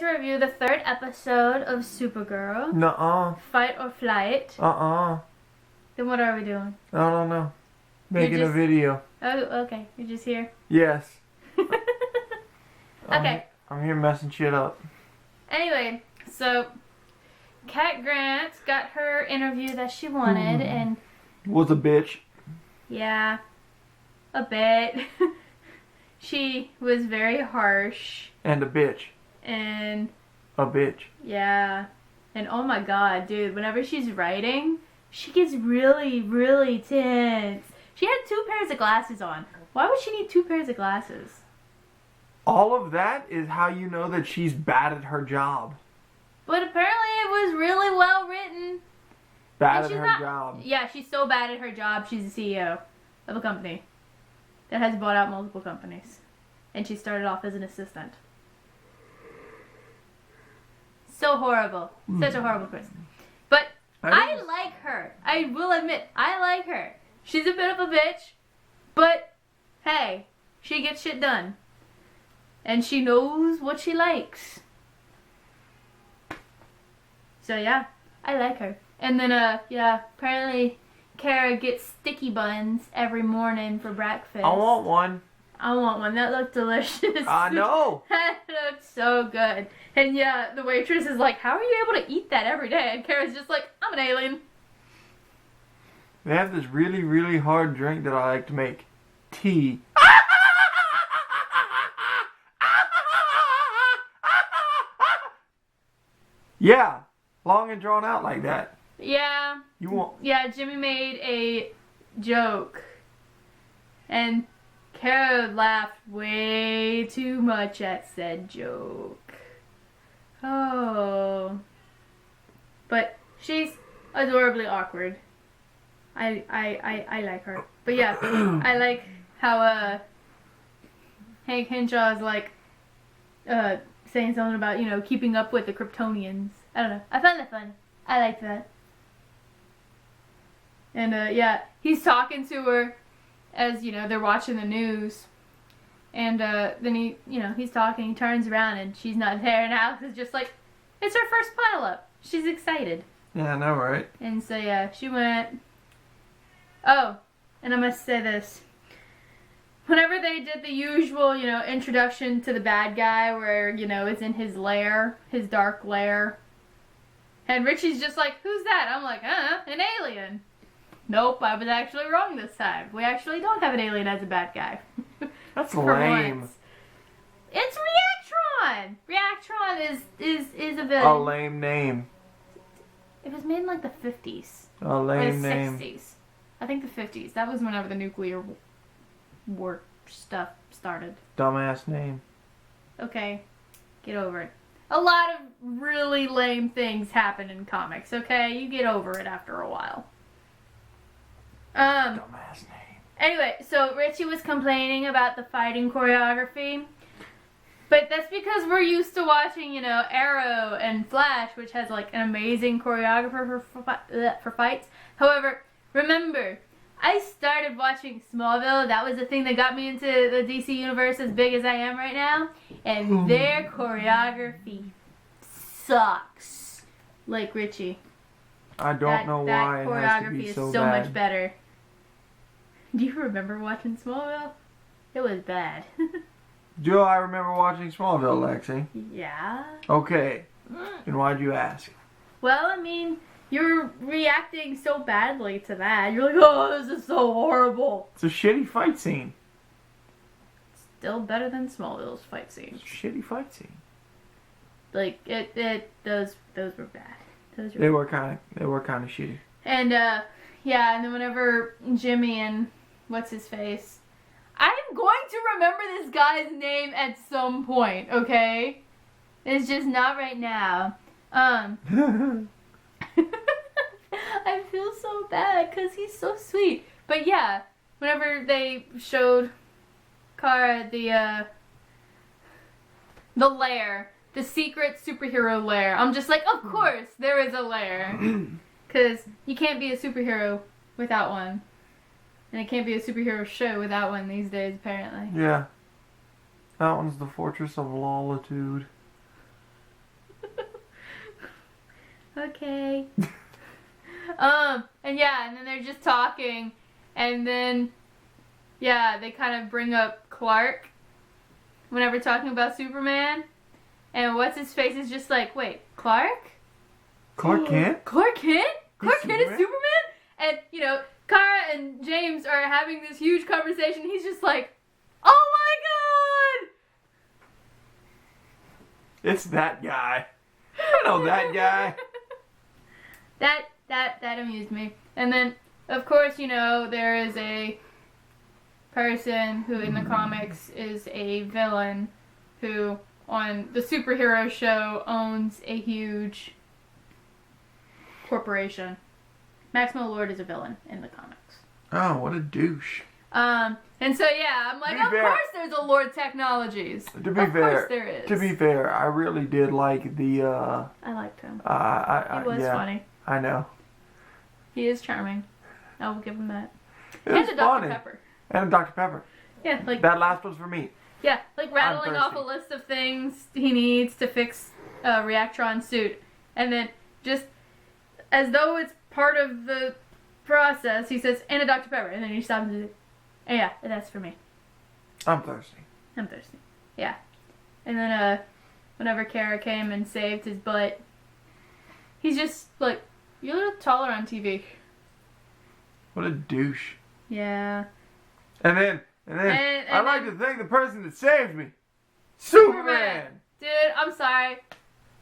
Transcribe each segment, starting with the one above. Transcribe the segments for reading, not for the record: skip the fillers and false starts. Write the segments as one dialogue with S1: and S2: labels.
S1: to review the 3rd episode of Supergirl.
S2: Nuh-uh.
S1: Fight or Flight. Then what are we doing?
S2: I don't know. Making a video.
S1: Oh, okay. You're just here?
S2: Yes.
S1: Okay.
S2: I'm here messing shit up.
S1: Anyway, so Kat Grant got her interview that she wanted and...
S2: Was a bitch.
S1: Yeah. A bit. She was very harsh.
S2: And a bitch.
S1: And...
S2: A bitch.
S1: Yeah. And oh my god, dude, whenever she's writing, she gets really, really tense. She had 2 pairs of glasses on. Why would she need 2 pairs of glasses?
S2: All of that is how you know that she's bad at her job.
S1: But apparently it was really well written.
S2: Bad at her job.
S1: Yeah, she's so bad at her job, she's the CEO of a company that has bought out multiple companies. And she started off as an assistant. So horrible. Such a horrible person. But I like her. I will admit, I like her. She's a bit of a bitch, but hey, she gets shit done. And she knows what she likes. So yeah, I like her. And then yeah, apparently Kara gets sticky buns every morning for breakfast.
S2: I want one.
S1: I want one. That looked delicious.
S2: I know.
S1: That looked so good. And yeah, the waitress is like, how are you able to eat that every day? And Kara's just like, I'm an alien.
S2: They have this really, really hard drink that I like to make. Tea. Yeah. Long and drawn out like that.
S1: Yeah.
S2: You want...
S1: Yeah, Jimmy made a joke. And Kara laughed way too much at said joke. Oh. But she's adorably awkward. I like her. But yeah, I like how Hank Henshaw is like saying something about, you know, keeping up with the Kryptonians. I don't know. I found that fun. I like that. And yeah, he's talking to her as, you know, they're watching the news. And then he, you know, he's talking, he turns around and she's not there, and Alex is just like, it's her first pile-up. She's excited.
S2: Yeah, I know, right?
S1: And so yeah, she went... Oh, and I must say this. Whenever they did the usual, you know, introduction to the bad guy where, you know, it's in his lair, his dark lair. And Richie's just like, who's that? I'm like, an alien. Nope, I was actually wrong this time. We actually don't have an alien as a bad guy.
S2: That's lame.
S1: Once. It's Reactron! Reactron is a villain.
S2: A lame name.
S1: It was made in like the 50s.
S2: A lame name.
S1: Or the 60s. I think the 50s. That was whenever the nuclear war stuff started.
S2: Dumbass name.
S1: Okay, get over it. A lot of really lame things happen in comics, okay? You get over it after a while.
S2: Dumbass name.
S1: Anyway, so Richie was complaining about the fighting choreography. But that's because we're used to watching, you know, Arrow and Flash, which has like an amazing choreographer for fights. However, remember, I started watching Smallville. That was the thing that got me into the DC universe as big as I am right now. And their choreography sucks. Like Richie.
S2: I don't know why it has to be so bad. That choreography is so much
S1: better. Do you remember watching Smallville? It was bad.
S2: Do I remember watching Smallville, Lexi?
S1: Yeah.
S2: Okay. And why'd you ask?
S1: Well, I mean... You're reacting so badly to that. You're like, oh, this is so horrible.
S2: It's a shitty fight scene.
S1: Still better than Smallville's fight scene.
S2: It's a shitty fight scene.
S1: Like those were bad.
S2: They were kind of shitty.
S1: And yeah, and then whenever Jimmy and what's his face, I'm going to remember this guy's name at some point. Okay, it's just not right now. I feel so bad because he's so sweet. But yeah, whenever they showed Kara the lair, the secret superhero lair, I'm just like, of course there is a lair. Because you can't be a superhero without one. And it can't be a superhero show without one these days, apparently.
S2: Yeah. That one's the Fortress of Lawlitude.
S1: Okay. And then they're just talking, and then, they kind of bring up Clark whenever talking about Superman, and what's his face is just like, wait, Clark?
S2: Clark Kent?
S1: Clark Kent? Clark Kent is
S2: Superman?
S1: Superman? And, Kara and James are having this huge conversation. He's just like, oh my god!
S2: It's that guy. I know that guy.
S1: That amused me. And then, of course, there is a person who in the comics is a villain who on the superhero show owns a huge corporation. Maximo Lord is a villain in the comics.
S2: Oh, what a douche.
S1: And so I'm like, of course there's a Lord Technologies.
S2: To be
S1: fair,
S2: fair,
S1: course there is.
S2: To be fair, I really did like the.
S1: I liked him.
S2: He
S1: was funny.
S2: I know.
S1: He is charming. I will give him that.
S2: It was
S1: and a Dr.
S2: funny.
S1: Pepper.
S2: And a Dr. Pepper.
S1: Yeah, like
S2: that last one's for me.
S1: Yeah, like rattling off a list of things he needs to fix a Reactron suit, and then just as though it's part of the process, he says, "And a Dr. Pepper," and then he stops and says, "Oh, yeah, that's for me.
S2: I'm thirsty."
S1: I'm thirsty. Yeah, and then whenever Kara came and saved his butt, he's just like, "You're a little taller on TV."
S2: What a douche.
S1: Yeah.
S2: And then I'd like to thank the person that saved me. Superman!
S1: Dude, I'm sorry.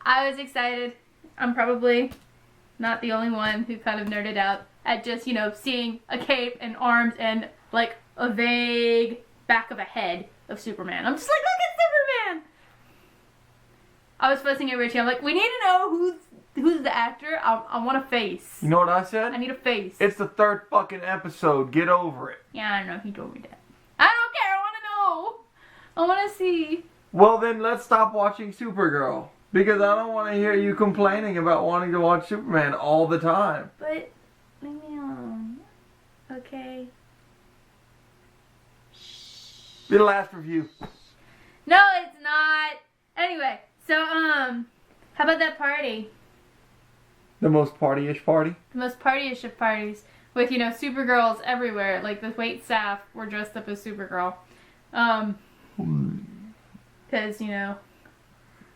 S1: I was excited. I'm probably not the only one who kind of nerded out at just, seeing a cape and arms and, like, a vague back of a head of Superman. I'm just like, look at Superman! I was fussing at Richie. I'm like, we need to know who's the actor. I want a face.
S2: You know what I said?
S1: I need a face.
S2: It's the third fucking episode. Get over it.
S1: Yeah, I know. He told me that. I don't care. I want to know. I want to see.
S2: Well, then let's stop watching Supergirl. Because I don't want to hear you complaining about wanting to watch Superman all the time.
S1: But, leave me alone. Okay?
S2: Be the last review.
S1: No, it's not. Anyway, so, how about that party?
S2: The most party-ish party?
S1: The most party-ish of parties. With, Supergirls everywhere. Like, the wait staff were dressed up as Supergirl. Because,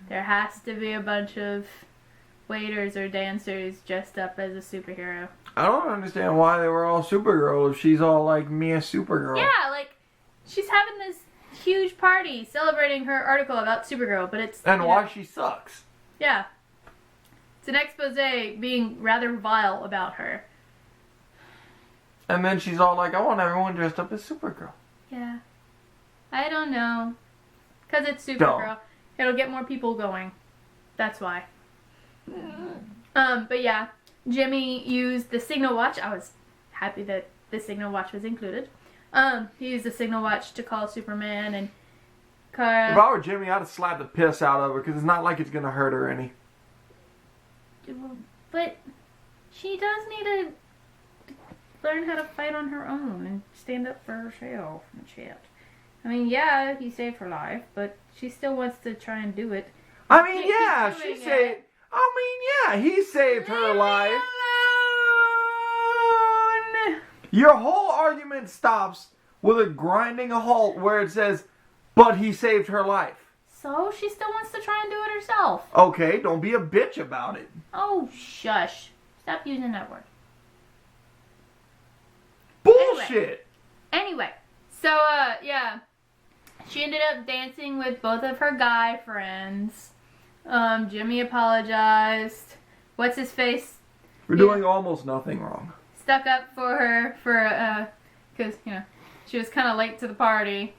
S1: there has to be a bunch of waiters or dancers dressed up as a superhero.
S2: I don't understand why they were all Supergirl if she's all like me a Supergirl.
S1: Yeah, like, she's having this huge party celebrating her article about Supergirl, but it's...
S2: And why she sucks.
S1: Yeah. It's an expose being rather vile about her.
S2: And then she's all like, I want everyone dressed up as Supergirl.
S1: Yeah. I don't know. Because it's Supergirl. It'll get more people going. That's why. But yeah. Jimmy used the signal watch. I was happy that the signal watch was included. He used the signal watch to call Superman and Kara.
S2: If I were Jimmy, I'd have slapped the piss out of her because it's not like it's going to hurt her any.
S1: But she does need to learn how to fight on her own and stand up for herself and shit. I mean, yeah, he saved her life, but she still wants to try and do it.
S2: I mean, yeah, she saved... I mean, yeah, he saved her life.
S1: Alone.
S2: Your whole argument stops with a grinding halt where it says, but he saved her life.
S1: So, she still wants to try and do it herself.
S2: Okay, don't be a bitch about it.
S1: Oh, shush. Stop using that word.
S2: Bullshit!
S1: Anyway, so, yeah. She ended up dancing with both of her guy friends. Jimmy apologized. What's his face?
S2: We're doing almost nothing wrong.
S1: Stuck up for her because, she was kind of late to the party.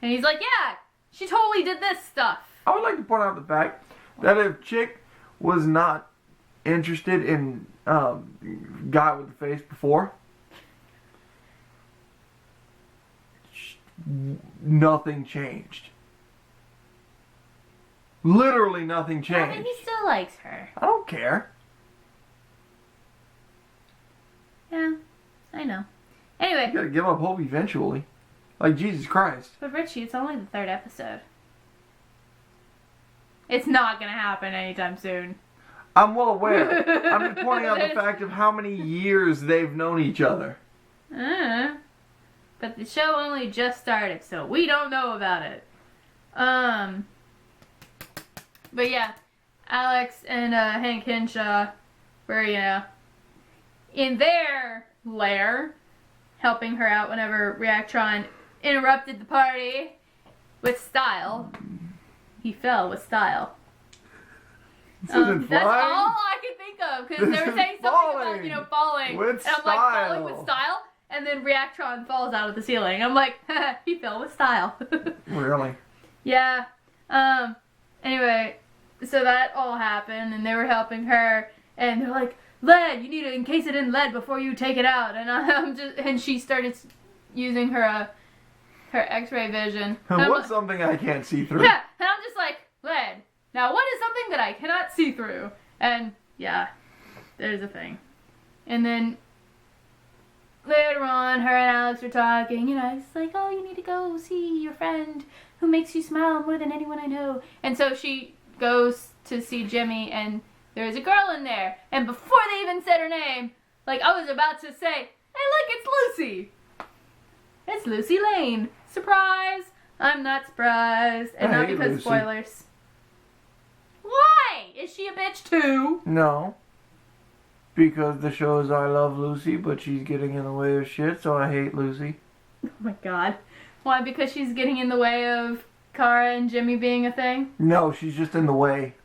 S1: And he's like, yeah, she totally did this stuff.
S2: I would like to point out the fact that if Chick was not interested in guy with the face before, nothing changed. Literally nothing changed.
S1: I mean, he still likes her.
S2: I don't care.
S1: Yeah, I know. Anyway.
S2: You gotta give up hope eventually. Like Jesus Christ.
S1: But Richie, it's only the 3rd episode. It's not gonna happen anytime soon.
S2: I'm well aware. I'm just pointing out the fact of how many years they've known each other.
S1: But the show only just started, so we don't know about it. But yeah, Alex and Hank Henshaw were, in their lair, helping her out whenever Reactron interrupted the party with style. He fell with style. That's all I could think of, because they were saying something about, falling.
S2: With
S1: and I'm like, falling with style? And then Reactron falls out of the ceiling. I'm like, he fell with style.
S2: Really?
S1: Yeah. Anyway, so that all happened, and they were helping her, and they're like, lead, you need to encase it in lead before you take it out. And she started using her X-ray vision.
S2: What's something I can't see through?
S1: Yeah, and I'm just like, lead. Now, what is something that I cannot see through? And yeah, there's a thing. And then later on, her and Alex were talking, it's like, oh, you need to go see your friend who makes you smile more than anyone I know. And so she goes to see Jimmy, and there's a girl in there. And before they even said her name, like, I was about to say, hey, look, it's Lucy. It's Lucy Lane. Surprise! I'm not surprised. And not because
S2: Lucy.
S1: Spoilers. Why? Is she a bitch too?
S2: No. Because the show is I Love Lucy, but she's getting in the way of shit, so I hate Lucy.
S1: Oh my god. Why? Because she's getting in the way of Kara and Jimmy being a thing?
S2: No, she's just in the way.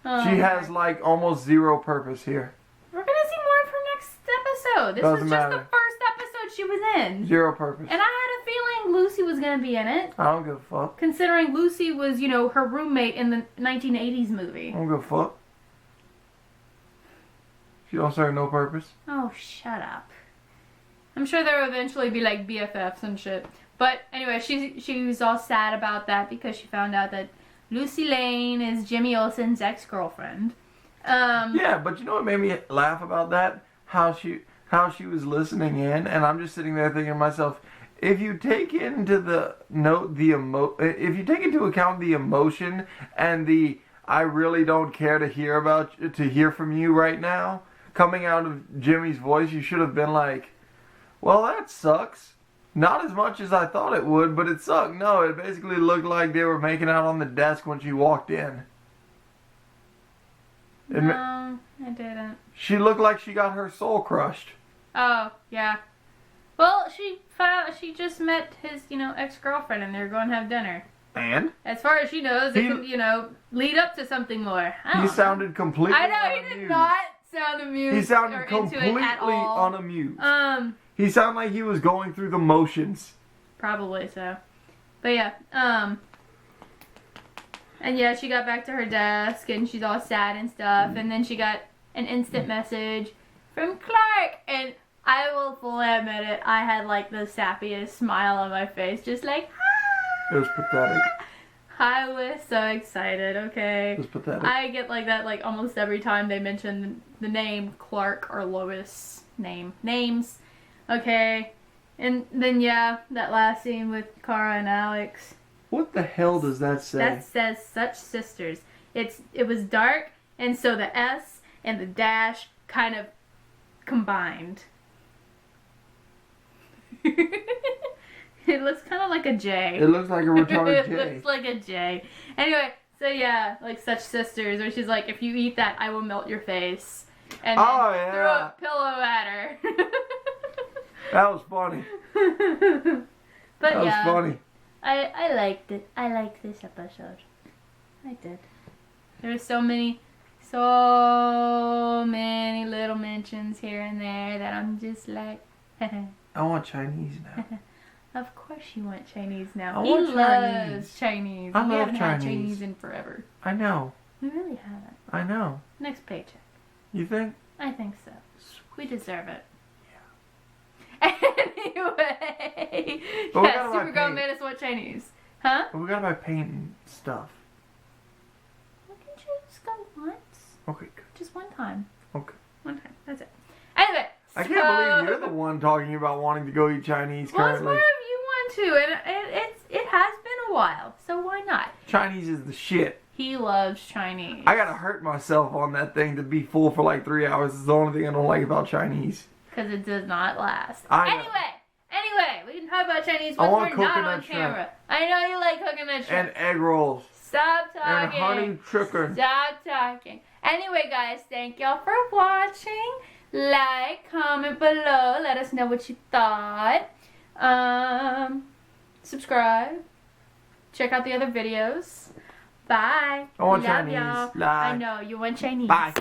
S2: She has, like, almost zero purpose here.
S1: We're gonna see more of her next episode. This was just the first episode she was in.
S2: Zero purpose.
S1: And I had a feeling Lucy was gonna be in it.
S2: I don't give a fuck.
S1: Considering Lucy was, her roommate in the 1980s movie.
S2: I don't give a fuck. She don't serve no purpose.
S1: Oh, shut up. I'm sure there will eventually be, like, BFFs and shit. But, anyway, she was all sad about that because she found out that Lucy Lane is Jimmy Olsen's ex-girlfriend.
S2: Yeah, but you know what made me laugh about that? How she was listening in, and I'm just sitting there thinking to myself, if you take into account the emotion and the I really don't care to hear from you right now coming out of Jimmy's voice, you should have been like, well, that sucks. Not as much as I thought it would, but it sucked. No, it basically looked like they were making out on the desk when she walked in.
S1: No, I didn't.
S2: She looked like she got her soul crushed.
S1: Oh, yeah. Well, she just met his, ex-girlfriend, and they're going to have dinner.
S2: And?
S1: As far as she knows, it could, lead up to something more.
S2: He sounded completely
S1: I know,
S2: unamused.
S1: he did not sound amused.
S2: He sounded
S1: or
S2: completely
S1: into it at all.
S2: unamused. He sounded like he was going through the motions.
S1: Probably so. But yeah, and yeah, she got back to her desk, and she's all sad and stuff, and then she got an instant message from Clark, and I will fully admit it, I had like the sappiest smile on my face, just like, ah!
S2: It was pathetic.
S1: I was so excited, okay?
S2: It was pathetic.
S1: I get like that like almost every time they mention the name Clark or Lois names, okay? And then yeah, that last scene with Kara and Alex.
S2: What the hell does that say?
S1: That says such sisters. It was dark, and so the S and the dash kind of combined. It looks kind of like a J.
S2: It looks like a retarded J.
S1: It looks like a J. Anyway, so yeah, like such sisters, where she's like, if you eat that, I will melt your face. And then throw a pillow at her.
S2: That was funny.
S1: But
S2: that was funny.
S1: I liked it. I liked this episode. I did. There were so many little mentions here and there that I'm just like,
S2: I want Chinese now.
S1: Of course you want Chinese now.
S2: I
S1: He
S2: want
S1: loves Chinese.
S2: I
S1: We
S2: love
S1: haven't had
S2: Chinese.
S1: Chinese in forever.
S2: I know.
S1: We really haven't.
S2: I know.
S1: Next paycheck.
S2: You think?
S1: I think so.
S2: Sweet.
S1: We deserve it.
S2: Yeah.
S1: Anyway.
S2: But we
S1: Yeah,
S2: gotta buy
S1: Supergirl
S2: paint.
S1: made us want Chinese. Huh?
S2: But we gotta buy paint and stuff.
S1: Why can't you just go once?
S2: Okay, good.
S1: Just one time.
S2: Okay.
S1: One time. That's it. Anyway.
S2: I can't believe you're the one talking about wanting to go eat Chinese
S1: Well, it's
S2: currently.
S1: more of you want to, and it has been a while, so why not?
S2: Chinese is the shit.
S1: He loves Chinese.
S2: I gotta hurt myself on that thing to be full for like 3 hours. It's the only thing I don't like about Chinese.
S1: Because it does not last.
S2: Anyway,
S1: we can talk about Chinese
S2: I
S1: when
S2: want
S1: we're not on
S2: coconut
S1: camera.
S2: shrimp.
S1: I know you like coconut shrimp.
S2: And egg rolls.
S1: Stop
S2: And
S1: talking.
S2: honey chicken.
S1: Stop talking. Anyway, guys, thank y'all for watching. Like, comment below. Let us know what you thought. Subscribe. Check out the other videos. Bye.
S2: I want
S1: Love
S2: Chinese.
S1: y'all.
S2: Lie.
S1: I know, you want Chinese.
S2: Bye.